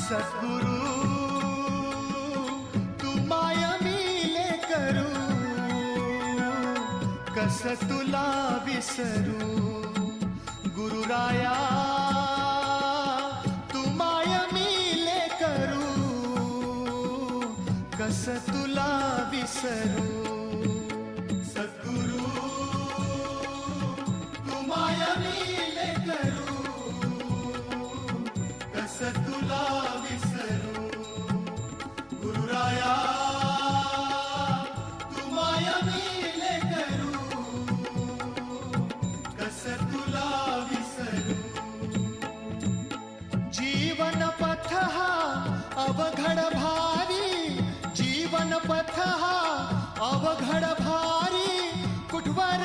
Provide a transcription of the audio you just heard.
सद्गुरु तू माय मिले करू, कस तुला विसरू. गुरुराया तू माय मिले करू, कस तुला विसरू. सद्गुरु तू माय मिले करू, कस तुला विसरू. गुरुराया तू माय मिले करू, कस तुला विसरू. जीवन पथ हा अवघड भारी, जीवन पथ हा अवघड भारी, कुठवर